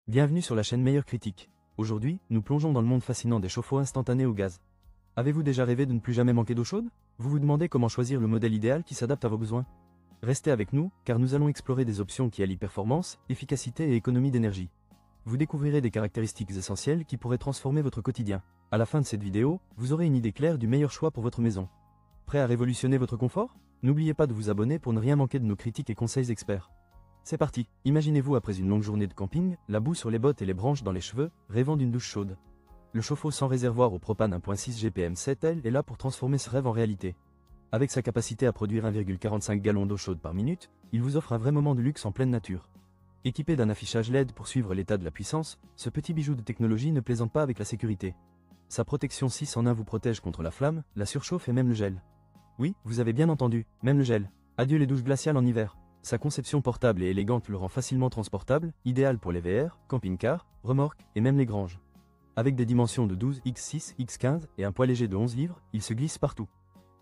Bienvenue sur la chaîne Meilleur Critique. Aujourd'hui, nous plongeons dans le monde fascinant des chauffe-eau instantanés au gaz. Avez-vous déjà rêvé de ne plus jamais manquer d'eau chaude? Vous vous demandez comment choisir le modèle idéal qui s'adapte à vos besoins? Restez avec nous, car nous allons explorer des options qui allient performance, efficacité et économie d'énergie. Vous découvrirez des caractéristiques essentielles qui pourraient transformer votre quotidien. À la fin de cette vidéo, vous aurez une idée claire du meilleur choix pour votre maison. Prêt à révolutionner votre confort? N'oubliez pas de vous abonner pour ne rien manquer de nos critiques et conseils experts. C'est parti, imaginez-vous après une longue journée de camping, la boue sur les bottes et les branches dans les cheveux, rêvant d'une douche chaude. Le chauffe-eau sans réservoir au propane 1.6 GPM 7L est là pour transformer ce rêve en réalité. Avec sa capacité à produire 1,45 gallons d'eau chaude par minute, il vous offre un vrai moment de luxe en pleine nature. Équipé d'un affichage LED pour suivre l'état de la puissance, ce petit bijou de technologie ne plaisante pas avec la sécurité. Sa protection 6 en 1 vous protège contre la flamme, la surchauffe et même le gel. Oui, vous avez bien entendu, même le gel. Adieu les douches glaciales en hiver. Sa conception portable et élégante le rend facilement transportable, idéal pour les VR, camping-cars, remorques et même les granges. Avec des dimensions de 12 x 6 x 15 et un poids léger de 11 livres, il se glisse partout.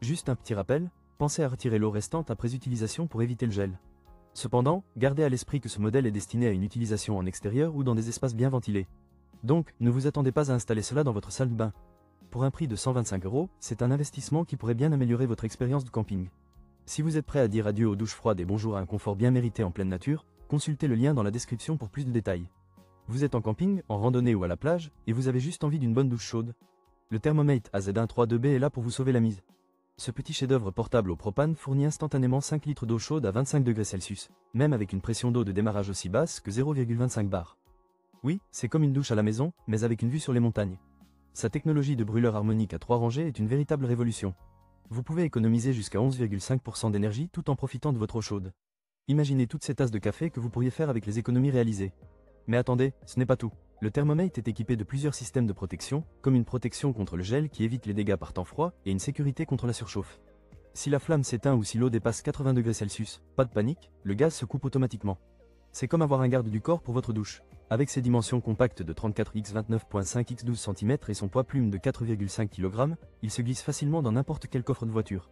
Juste un petit rappel, pensez à retirer l'eau restante après utilisation pour éviter le gel. Cependant, gardez à l'esprit que ce modèle est destiné à une utilisation en extérieur ou dans des espaces bien ventilés. Donc, ne vous attendez pas à installer cela dans votre salle de bain. Pour un prix de 125 €, c'est un investissement qui pourrait bien améliorer votre expérience de camping. Si vous êtes prêt à dire adieu aux douches froides et bonjour à un confort bien mérité en pleine nature, consultez le lien dans la description pour plus de détails. Vous êtes en camping, en randonnée ou à la plage, et vous avez juste envie d'une bonne douche chaude. Le Thermomate AZ132B est là pour vous sauver la mise. Ce petit chef-d'œuvre portable au propane fournit instantanément 5 litres d'eau chaude à 25 degrés Celsius, même avec une pression d'eau de démarrage aussi basse que 0,25 bar. Oui, c'est comme une douche à la maison, mais avec une vue sur les montagnes. Sa technologie de brûleur harmonique à 3 rangées est une véritable révolution. Vous pouvez économiser jusqu'à 11,5% d'énergie tout en profitant de votre eau chaude. Imaginez toutes ces tasses de café que vous pourriez faire avec les économies réalisées. Mais attendez, ce n'est pas tout. Le Thermomate est équipé de plusieurs systèmes de protection, comme une protection contre le gel qui évite les dégâts par temps froid et une sécurité contre la surchauffe. Si la flamme s'éteint ou si l'eau dépasse 80 degrés Celsius, pas de panique, le gaz se coupe automatiquement. C'est comme avoir un garde du corps pour votre douche. Avec ses dimensions compactes de 34 x 29.5 x 12 cm et son poids plume de 4,5 kg, il se glisse facilement dans n'importe quel coffre de voiture.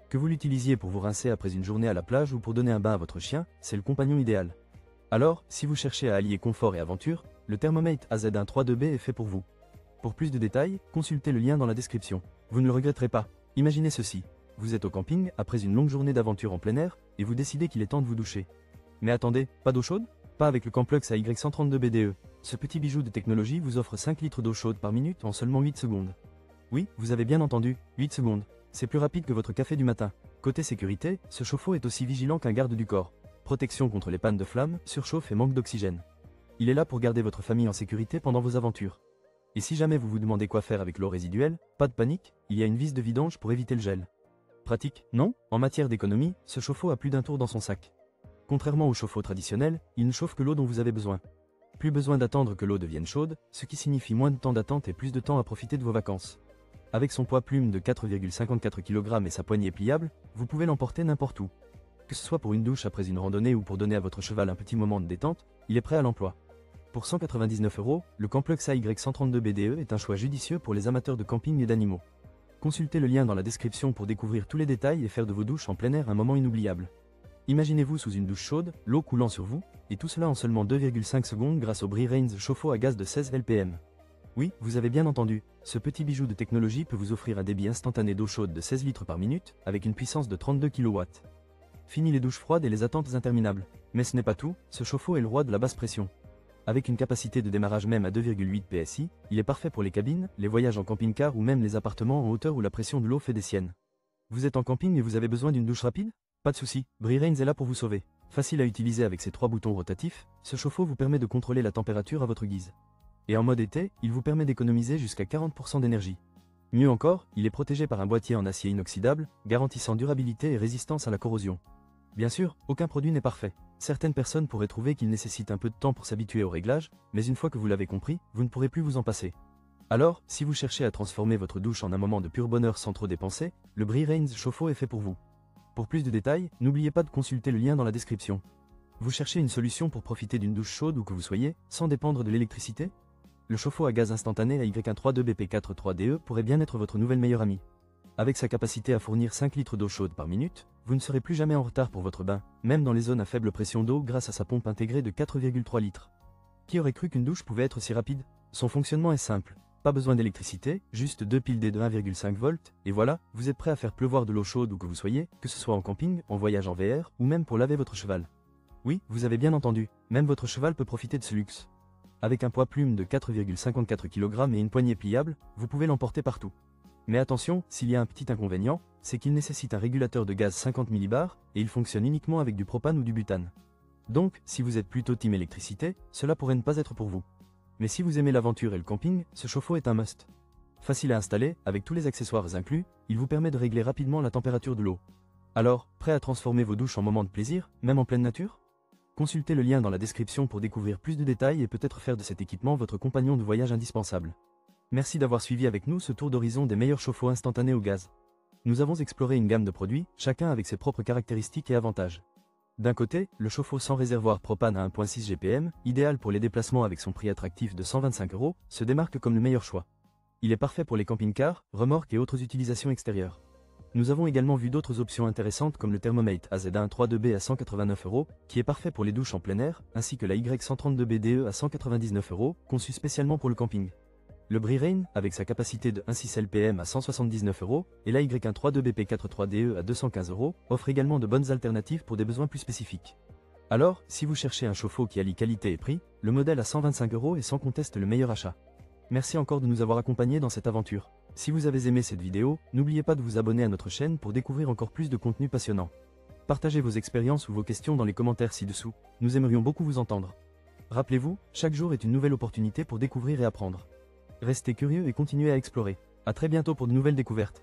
Que vous l'utilisiez pour vous rincer après une journée à la plage ou pour donner un bain à votre chien, c'est le compagnon idéal. Alors, si vous cherchez à allier confort et aventure, le Thermomate AZ132B est fait pour vous. Pour plus de détails, consultez le lien dans la description. Vous ne le regretterez pas. Imaginez ceci. Vous êtes au camping, après une longue journée d'aventure en plein air, et vous décidez qu'il est temps de vous doucher. Mais attendez, pas d'eau chaude? Pas avec le Camplux AY132BDE. Ce petit bijou de technologie vous offre 5 litres d'eau chaude par minute en seulement 8 secondes. Oui, vous avez bien entendu, 8 secondes. C'est plus rapide que votre café du matin. Côté sécurité, ce chauffe-eau est aussi vigilant qu'un garde du corps. Protection contre les pannes de flammes, surchauffe et manque d'oxygène. Il est là pour garder votre famille en sécurité pendant vos aventures. Et si jamais vous vous demandez quoi faire avec l'eau résiduelle, pas de panique, il y a une vis de vidange pour éviter le gel. Pratique, non? En matière d'économie, ce chauffe-eau a plus d'un tour dans son sac. Contrairement au chauffe-eau traditionnel, il ne chauffe que l'eau dont vous avez besoin. Plus besoin d'attendre que l'eau devienne chaude, ce qui signifie moins de temps d'attente et plus de temps à profiter de vos vacances. Avec son poids plume de 4,54 kg et sa poignée pliable, vous pouvez l'emporter n'importe où. Que ce soit pour une douche après une randonnée ou pour donner à votre cheval un petit moment de détente, il est prêt à l'emploi. Pour 199 €, le Camplux AY132BDE est un choix judicieux pour les amateurs de camping et d'animaux. Consultez le lien dans la description pour découvrir tous les détails et faire de vos douches en plein air un moment inoubliable. Imaginez-vous sous une douche chaude, l'eau coulant sur vous, et tout cela en seulement 2,5 secondes grâce au Bree-Rains chauffe-eau à gaz de 16 LPM. Oui, vous avez bien entendu, ce petit bijou de technologie peut vous offrir un débit instantané d'eau chaude de 16 litres par minute, avec une puissance de 32 kW. Fini les douches froides et les attentes interminables. Mais ce n'est pas tout, ce chauffe-eau est le roi de la basse pression. Avec une capacité de démarrage même à 2,8 PSI, il est parfait pour les cabines, les voyages en camping-car ou même les appartements en hauteur où la pression de l'eau fait des siennes. Vous êtes en camping et vous avez besoin d'une douche rapide? Pas de souci, Bree-Rains est là pour vous sauver. Facile à utiliser avec ses 3 boutons rotatifs, ce chauffe-eau vous permet de contrôler la température à votre guise. Et en mode été, il vous permet d'économiser jusqu'à 40% d'énergie. Mieux encore, il est protégé par un boîtier en acier inoxydable, garantissant durabilité et résistance à la corrosion. Bien sûr, aucun produit n'est parfait. Certaines personnes pourraient trouver qu'il nécessite un peu de temps pour s'habituer au réglage, mais une fois que vous l'avez compris, vous ne pourrez plus vous en passer. Alors, si vous cherchez à transformer votre douche en un moment de pur bonheur sans trop dépenser, le Bree-Rains chauffe-eau est fait pour vous. Pour plus de détails, n'oubliez pas de consulter le lien dans la description. Vous cherchez une solution pour profiter d'une douche chaude où que vous soyez, sans dépendre de l'électricité? Le chauffe-eau à gaz instantané AY132BP43DE pourrait bien être votre nouvelle meilleure amie. Avec sa capacité à fournir 5 litres d'eau chaude par minute, vous ne serez plus jamais en retard pour votre bain, même dans les zones à faible pression d'eau grâce à sa pompe intégrée de 4,3 litres. Qui aurait cru qu'une douche pouvait être si rapide? Son fonctionnement est simple. Pas besoin d'électricité, juste 2 piles D de 1,5 volts, et voilà, vous êtes prêt à faire pleuvoir de l'eau chaude où que vous soyez, que ce soit en camping, en voyage en VR, ou même pour laver votre cheval. Oui, vous avez bien entendu, même votre cheval peut profiter de ce luxe. Avec un poids plume de 4,54 kg et une poignée pliable, vous pouvez l'emporter partout. Mais attention, s'il y a un petit inconvénient, c'est qu'il nécessite un régulateur de gaz 50 millibars, et il fonctionne uniquement avec du propane ou du butane. Donc, si vous êtes plutôt team électricité, cela pourrait ne pas être pour vous. Mais si vous aimez l'aventure et le camping, ce chauffe-eau est un must. Facile à installer, avec tous les accessoires inclus, il vous permet de régler rapidement la température de l'eau. Alors, prêt à transformer vos douches en moments de plaisir, même en pleine nature? Consultez le lien dans la description pour découvrir plus de détails et peut-être faire de cet équipement votre compagnon de voyage indispensable. Merci d'avoir suivi avec nous ce tour d'horizon des meilleurs chauffe-eau instantanés au gaz. Nous avons exploré une gamme de produits, chacun avec ses propres caractéristiques et avantages. D'un côté, le chauffe-eau sans réservoir propane à 1.6 GPM, idéal pour les déplacements avec son prix attractif de 125 €, se démarque comme le meilleur choix. Il est parfait pour les camping-cars, remorques et autres utilisations extérieures. Nous avons également vu d'autres options intéressantes comme le Thermomate AZ1 3.2B à 189 €, qui est parfait pour les douches en plein air, ainsi que la Y132B DE à 199 €, conçu spécialement pour le camping. Le Bri-Rain, avec sa capacité de 1.6 LPM à 179 € et la Y1 3.2BP 4.3DE à 215 €, offre également de bonnes alternatives pour des besoins plus spécifiques. Alors, si vous cherchez un chauffe-eau qui allie qualité et prix, le modèle à 125 € est sans conteste le meilleur achat. Merci encore de nous avoir accompagnés dans cette aventure. Si vous avez aimé cette vidéo, n'oubliez pas de vous abonner à notre chaîne pour découvrir encore plus de contenu passionnant. Partagez vos expériences ou vos questions dans les commentaires ci-dessous, nous aimerions beaucoup vous entendre. Rappelez-vous, chaque jour est une nouvelle opportunité pour découvrir et apprendre. Restez curieux et continuez à explorer. À très bientôt pour de nouvelles découvertes.